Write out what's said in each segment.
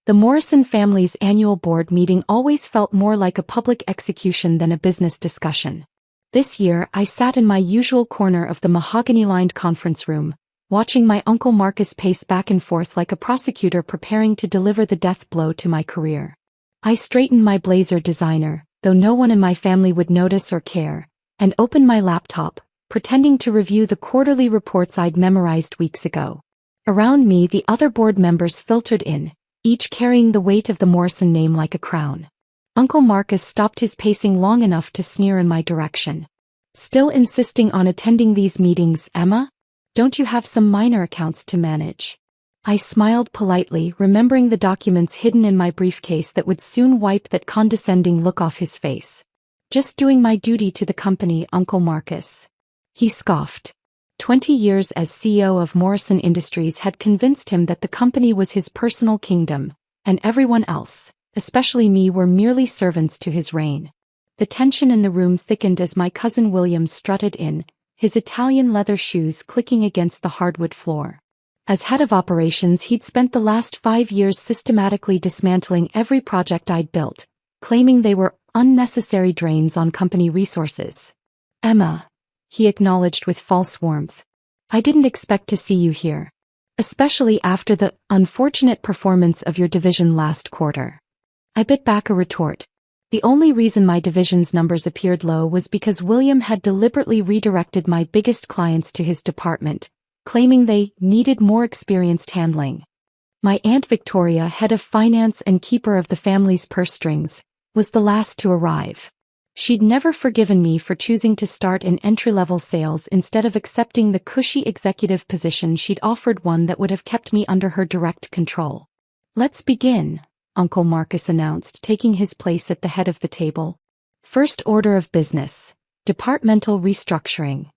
The Morrison family's annual board meeting always felt more like a public execution than a business discussion. This year, I sat in my usual corner of the mahogany-lined conference room, watching my Uncle Marcus pace back and forth like a prosecutor preparing to deliver the death blow to my career. I straightened my blazer designer, though no one in my family would notice or care, and opened my laptop, pretending to review the quarterly reports I'd memorized weeks ago. Around me, the other board members filtered in, each carrying the weight of the Morrison name like a crown. Uncle Marcus stopped his pacing long enough to sneer in my direction. "Still insisting on attending these meetings, Emma? Don't you have some minor accounts to manage?" I smiled politely, remembering the documents hidden in my briefcase that would soon wipe that condescending look off his face. "Just doing my duty to the company, Uncle Marcus." He scoffed. 20 years as CEO of Morrison Industries had convinced him that the company was his personal kingdom, and everyone else, especially me, were merely servants to his reign. The tension in the room thickened as my cousin William strutted in, his Italian leather shoes clicking against the hardwood floor. As head of operations, he'd spent the last 5 years systematically dismantling every project I'd built, claiming they were unnecessary drains on company resources. "Emma," he acknowledged with false warmth, "I didn't expect to see you here. Especially after the unfortunate performance of your division last quarter." I bit back a retort. The only reason my division's numbers appeared low was because William had deliberately redirected my biggest clients to his department, claiming they needed more experienced handling. My Aunt Victoria, head of finance and keeper of the family's purse strings, was the last to arrive. She'd never forgiven me for choosing to start in entry-level sales instead of accepting the cushy executive position she'd offered, one that would have kept me under her direct control. "Let's begin," Uncle Marcus announced, taking his place at the head of the table. "First order of business: departmental restructuring."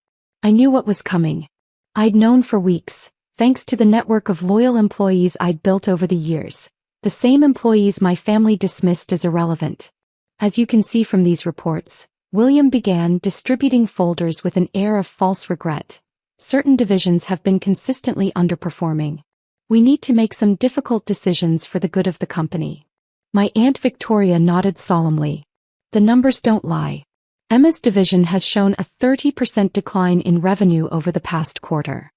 I knew what was coming. I'd known for weeks, thanks to the network of loyal employees I'd built over the years, the same employees my family dismissed as irrelevant. As you can see from these reports, William began distributing folders with an air of false regret. "Certain divisions have been consistently underperforming. We need to make some difficult decisions for the good of the company." My Aunt Victoria nodded solemnly. "The numbers don't lie. Emma's division has shown a 30% decline in revenue over the past quarter."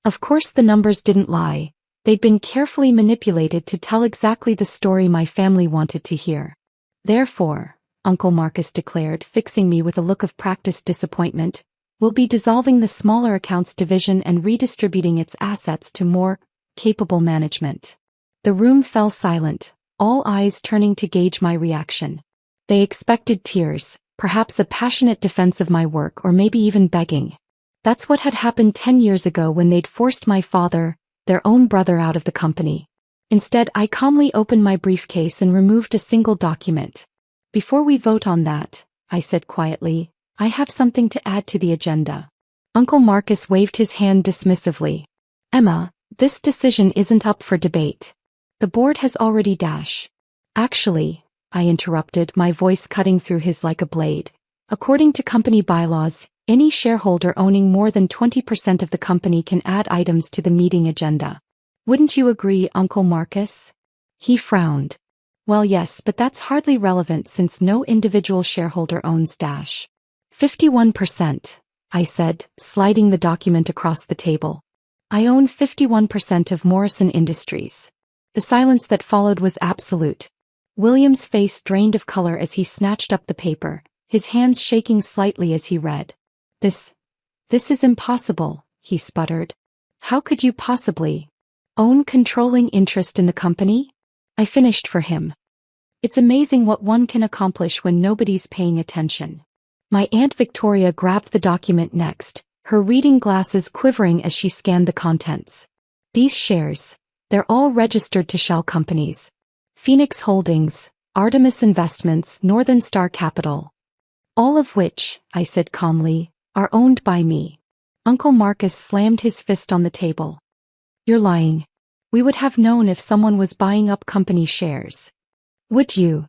Of course the numbers didn't lie. They'd been carefully manipulated to tell exactly the story my family wanted to hear. "Therefore," Uncle Marcus declared, fixing me with a look of practiced disappointment, "we'll be dissolving the smaller accounts division and redistributing its assets to more capable management." The room fell silent, all eyes turning to gauge my reaction. They expected tears, perhaps a passionate defense of my work, or maybe even begging. That's what had happened 10 years ago when they'd forced my father, their own brother, out of the company. Instead, I calmly opened my briefcase and removed a single document. "Before we vote on that," I said quietly, "I have something to add to the agenda." Uncle Marcus waved his hand dismissively. "Emma, this decision isn't up for debate. The board has already Actually," I interrupted, my voice cutting through his like a blade. "According to company bylaws, any shareholder owning more than 20% of the company can add items to the meeting agenda. Wouldn't you agree, Uncle Marcus?" He frowned. "Well, yes, but that's hardly relevant since no individual shareholder owns 51%, I said, sliding the document across the table. "I own 51% of Morrison Industries." The silence that followed was absolute. William's face drained of color as he snatched up the paper, his hands shaking slightly as he read. This is impossible," he sputtered. "How could you possibly own controlling interest in the company?" I finished for him. "It's amazing what one can accomplish when nobody's paying attention." My Aunt Victoria grabbed the document next, her reading glasses quivering as she scanned the contents. "These shares, they're all registered to shell companies. Phoenix Holdings, Artemis Investments, Northern Star Capital. All of which," I said calmly, "are owned by me." Uncle Marcus slammed his fist on the table. "You're lying. We would have known if someone was buying up company shares." "Would you?"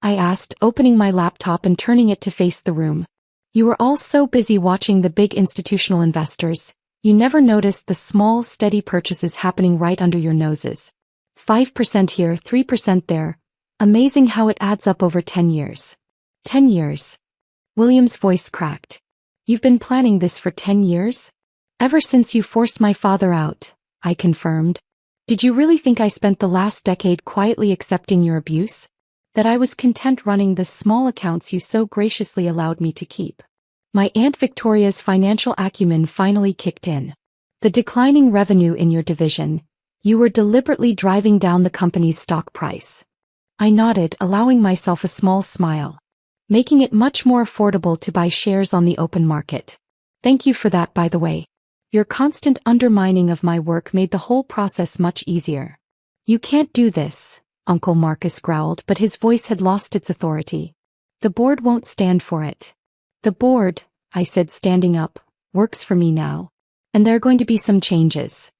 I asked, opening my laptop and turning it to face the room. "You were all so busy watching the big institutional investors, you never noticed the small, steady purchases happening right under your noses. 5% here, 3% there. Amazing how it adds up over 10 years. 10 years. William's voice cracked. You've been planning this for 10 years? Ever since you forced my father out, I confirmed. Did you really think I spent the last decade quietly accepting your abuse? That I was content running the small accounts you so graciously allowed me to keep? My Aunt Victoria's financial acumen finally kicked in. The declining revenue in your division, you were deliberately driving down the company's stock price. I nodded, allowing myself a small smile. Making it much more affordable to buy shares on the open market. Thank you for that, by the way. Your constant undermining of my work made the whole process much easier. You can't do this, Uncle Marcus growled, but his voice had lost its authority. The board won't stand for it. The board, I said, standing up, works for me now. And there are going to be some changes.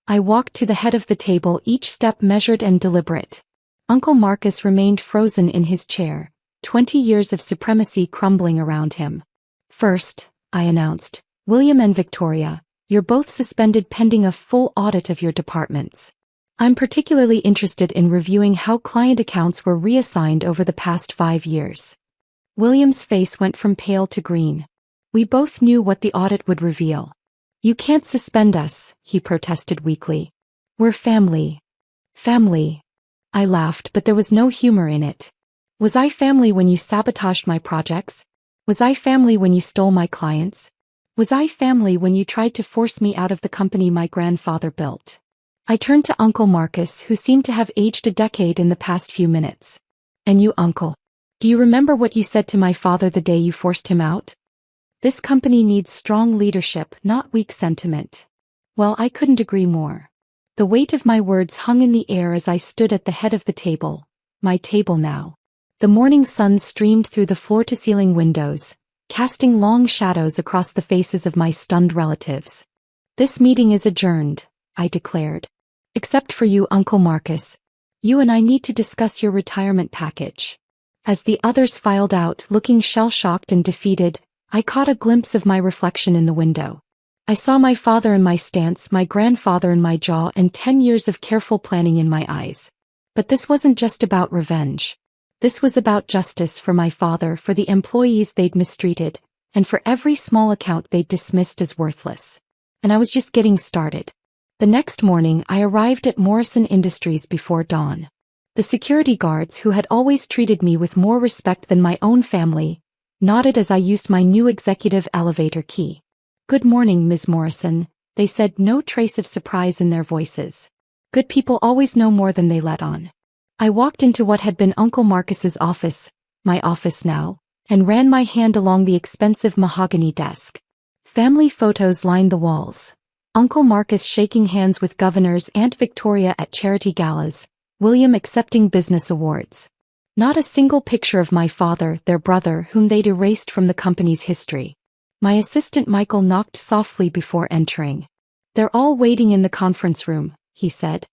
I walked to the head of the table, each step measured and deliberate. Uncle Marcus remained frozen in his chair, 20 years of supremacy crumbling around him. First, I announced, William and Victoria, you're both suspended pending a full audit of your departments. I'm particularly interested in reviewing how client accounts were reassigned over the past 5 years. William's face went from pale to green. We both knew what the audit would reveal. You can't suspend us, he protested weakly. We're family. Family. I laughed, but there was no humor in it. Was I family when you sabotaged my projects? Was I family when you stole my clients? Was I family when you tried to force me out of the company my grandfather built? I turned to Uncle Marcus, who seemed to have aged a decade in the past few minutes. And you, Uncle? Do you remember what you said to my father the day you forced him out? This company needs strong leadership, not weak sentiment. Well, I couldn't agree more. The weight of my words hung in the air as I stood at the head of the table, my table now. The morning sun streamed through the floor-to-ceiling windows, casting long shadows across the faces of my stunned relatives. This meeting is adjourned, I declared. Except for you, Uncle Marcus. You and I need to discuss your retirement package. As the others filed out, looking shell-shocked and defeated, I caught a glimpse of my reflection in the window. I saw my father in my stance, my grandfather in my jaw, and 10 years of careful planning in my eyes. But this wasn't just about revenge. This was about justice for my father, for the employees they'd mistreated, and for every small account they'd dismissed as worthless. And I was just getting started. The next morning, I arrived at Morrison Industries before dawn. The security guards, who had always treated me with more respect than my own family, nodded as I used my new executive elevator key. Good morning, Ms. Morrison, they said, no trace of surprise in their voices. Good people always know more than they let on. I walked into what had been Uncle Marcus's office, my office now, and ran my hand along the expensive mahogany desk. Family photos lined the walls. Uncle Marcus shaking hands with governors, Aunt Victoria at charity galas, William accepting business awards. Not a single picture of my father, their brother, whom they'd erased from the company's history. My assistant Michael knocked softly before entering. They're all waiting in the conference room, he said.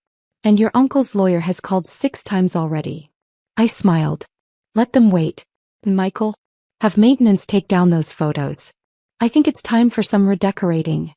And your uncle's lawyer has called 6 times already. I smiled. Let them wait. Michael, have maintenance take down those photos. I think it's time for some redecorating.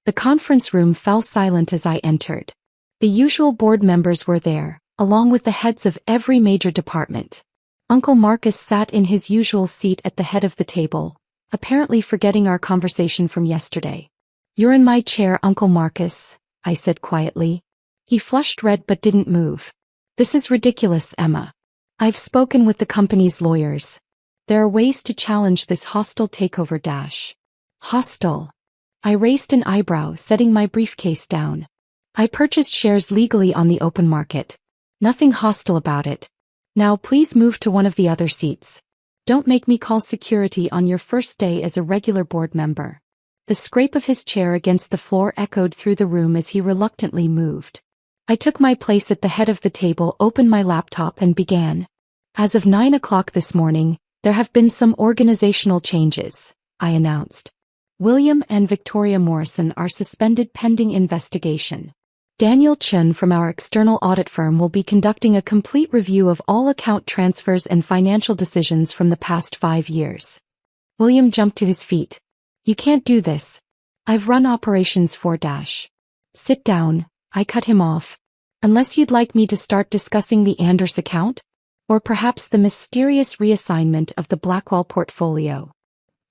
The conference room fell silent as I entered. The usual board members were there, along with the heads of every major department. Uncle Marcus sat in his usual seat at the head of the table, apparently forgetting our conversation from yesterday. You're in my chair, Uncle Marcus, I said quietly. He flushed red but didn't move. This is ridiculous, Emma. I've spoken with the company's lawyers. There are ways to challenge this hostile takeover. Hostile. I raised an eyebrow, setting my briefcase down. I purchased shares legally on the open market. Nothing hostile about it. Now please move to one of the other seats. Don't make me call security on your first day as a regular board member. The scrape of his chair against the floor echoed through the room as he reluctantly moved. I took my place at the head of the table, opened my laptop and began. As of 9 o'clock this morning, there have been some organizational changes, I announced. William and Victoria Morrison are suspended pending investigation. Daniel Chun from our external audit firm will be conducting a complete review of all account transfers and financial decisions from the past 5 years. William jumped to his feet. You can't do this. I've run operations for Sit down, I cut him off. Unless you'd like me to start discussing the Anders account? Or perhaps the mysterious reassignment of the Blackwell portfolio.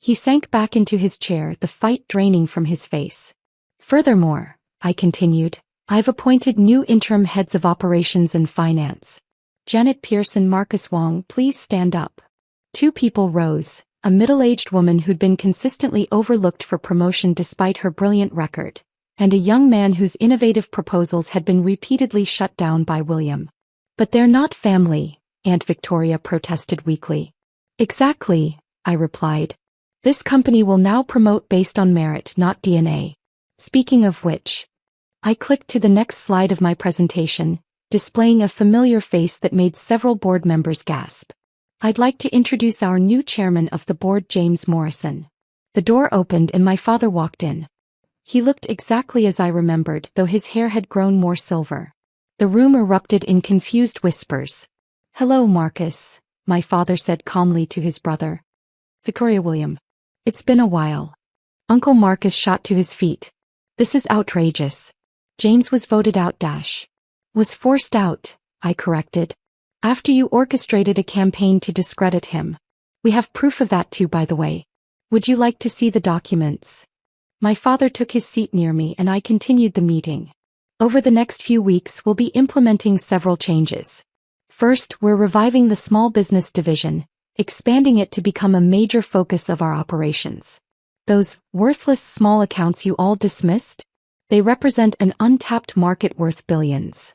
He sank back into his chair, the fight draining from his face. Furthermore, I continued, I've appointed new interim heads of operations and finance. Janet Pierce and Marcus Wong, please stand up. Two people rose, a middle-aged woman who'd been consistently overlooked for promotion despite her brilliant record, and a young man whose innovative proposals had been repeatedly shut down by William. But they're not family, Aunt Victoria protested weakly. Exactly, I replied. This company will now promote based on merit, not DNA. Speaking of which, I clicked to the next slide of my presentation, displaying a familiar face that made several board members gasp. I'd like to introduce our new chairman of the board, James Morrison. The door opened and my father walked in. He looked exactly as I remembered, though his hair had grown more silver. The room erupted in confused whispers. Hello, Marcus, my father said calmly to his brother. Victoria, William. It's been a while. Uncle Marcus shot to his feet. This is outrageous. James was voted out. Was forced out, I corrected. After you orchestrated a campaign to discredit him. We have proof of that too, by the way. Would you like to see the documents? My father took his seat near me and I continued the meeting. Over the next few weeks we'll be implementing several changes. First, we're reviving the small business division, expanding it to become a major focus of our operations. Those worthless small accounts you all dismissed? They represent an untapped market worth billions.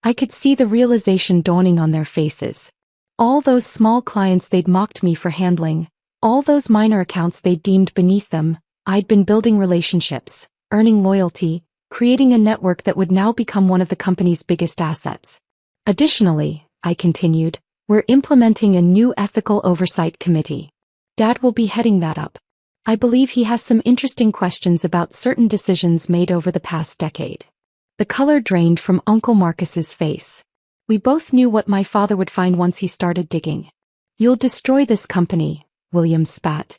I could see the realization dawning on their faces. All those small clients they'd mocked me for handling, all those minor accounts they deemed beneath them, I'd been building relationships, earning loyalty, creating a network that would now become one of the company's biggest assets. Additionally, I continued, we're implementing a new ethical oversight committee. Dad will be heading that up. I believe he has some interesting questions about certain decisions made over the past decade. The color drained from Uncle Marcus's face. We both knew what my father would find once he started digging. You'll destroy this company, William spat.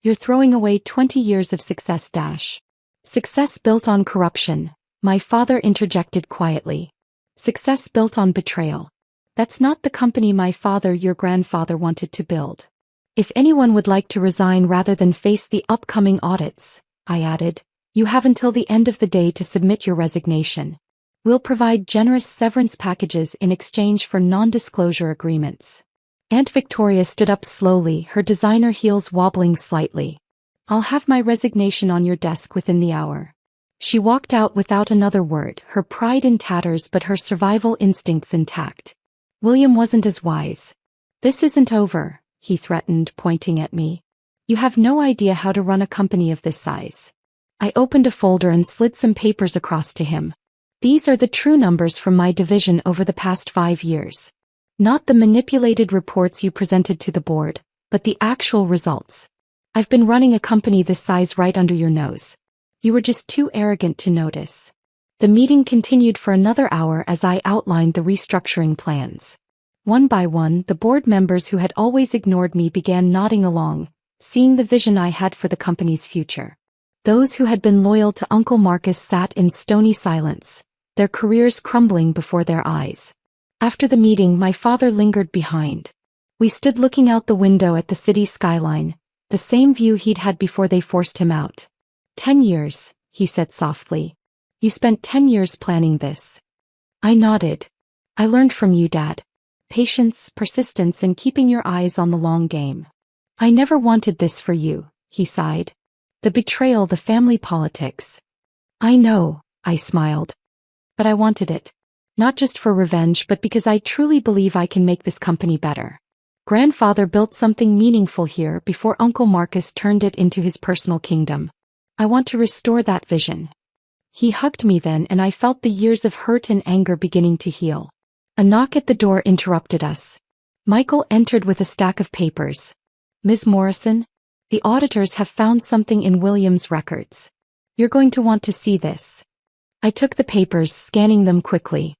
You're throwing away 20 years of success. Success built on corruption, my father interjected quietly. Success built on betrayal. That's not the company my father, your grandfather, wanted to build. If anyone would like to resign rather than face the upcoming audits, I added, you have until the end of the day to submit your resignation. We'll provide generous severance packages in exchange for non-disclosure agreements. Aunt Victoria stood up slowly, her designer heels wobbling slightly. I'll have my resignation on your desk within the hour. She walked out without another word, her pride in tatters but her survival instincts intact. William wasn't as wise. This isn't over, he threatened, pointing at me. You have no idea how to run a company of this size. I opened a folder and slid some papers across to him. These are the true numbers from my division over the past 5 years. Not the manipulated reports you presented to the board, but the actual results. I've been running a company this size right under your nose. You were just too arrogant to notice. The meeting continued for another hour as I outlined the restructuring plans. One by one, the board members who had always ignored me began nodding along, seeing the vision I had for the company's future. Those who had been loyal to Uncle Marcus sat in stony silence, their careers crumbling before their eyes. After the meeting, my father lingered behind. We stood looking out the window at the city skyline, the same view he'd had before they forced him out. 10 years, he said softly. You spent 10 years planning this. I nodded. I learned from you, Dad. Patience, persistence, and keeping your eyes on the long game. I never wanted this for you, he sighed. The betrayal, the family politics. I know, I smiled. But I wanted it. Not just for revenge, but because I truly believe I can make this company better. Grandfather built something meaningful here before Uncle Marcus turned it into his personal kingdom. I want to restore that vision. He hugged me then and I felt the years of hurt and anger beginning to heal. A knock at the door interrupted us. Michael entered with a stack of papers. Ms. Morrison, the auditors have found something in William's records. You're going to want to see this. I took the papers, scanning them quickly.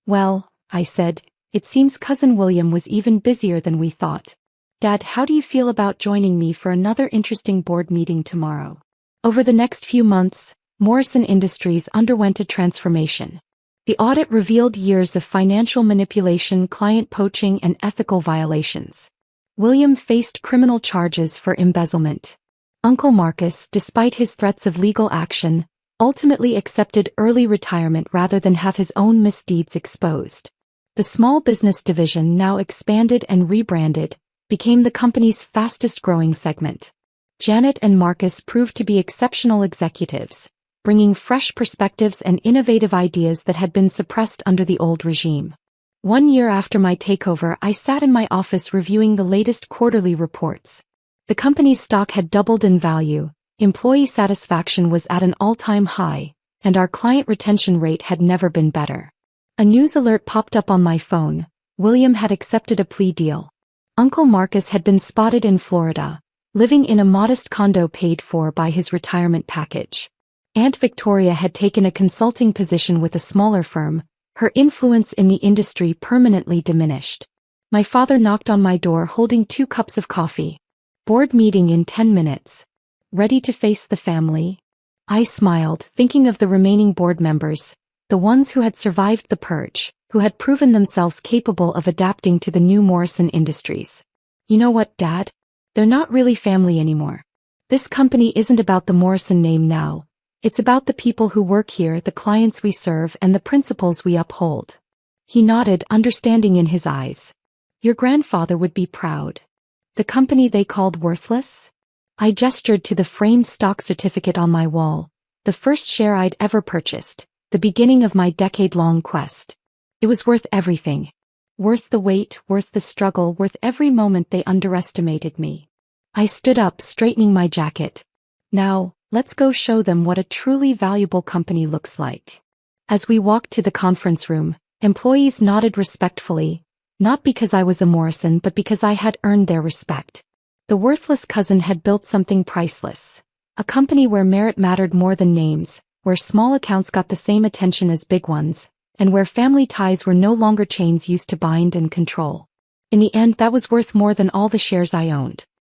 Well, I said, it seems Cousin William was even busier than we thought. Dad, how do you feel about joining me for another interesting board meeting tomorrow? Over the next few months, Morrison Industries underwent a transformation. The audit revealed years of financial manipulation, client poaching, and ethical violations. William faced criminal charges for embezzlement. Uncle Marcus, despite his threats of legal action, ultimately accepted early retirement rather than have his own misdeeds exposed. The small business division, now expanded and rebranded, became the company's fastest-growing segment. Janet and Marcus proved to be exceptional executives, bringing fresh perspectives and innovative ideas that had been suppressed under the old regime. 1 year after my takeover, I sat in my office reviewing the latest quarterly reports. The company's stock had doubled in value, employee satisfaction was at an all-time high, and our client retention rate had never been better. A news alert popped up on my phone. William had accepted a plea deal. Uncle Marcus had been spotted in Florida, living in a modest condo paid for by his retirement package. Aunt Victoria had taken a consulting position with a smaller firm, her influence in the industry permanently diminished. My father knocked on my door holding 2 cups of coffee. Board meeting in 10 minutes. Ready to face the family? I smiled, thinking of the remaining board members, the ones who had survived the purge, who had proven themselves capable of adapting to the new Morrison Industries. You know what, Dad? They're not really family anymore. This company isn't about the Morrison name now. It's about the people who work here, the clients we serve, and the principles we uphold. He nodded, understanding in his eyes. Your grandfather would be proud. The company they called worthless? I gestured to the framed stock certificate on my wall, the first share I'd ever purchased, the beginning of my decade-long quest. It was worth everything. Worth the wait, worth the struggle, worth every moment they underestimated me. I stood up, straightening my jacket. Now, let's go show them what a truly valuable company looks like. As we walked to the conference room, employees nodded respectfully, not because I was a Morrison but because I had earned their respect. The worthless cousin had built something priceless. A company where merit mattered more than names, where small accounts got the same attention as big ones, and where family ties were no longer chains used to bind and control. In the end, that was worth more than all the shares I owned.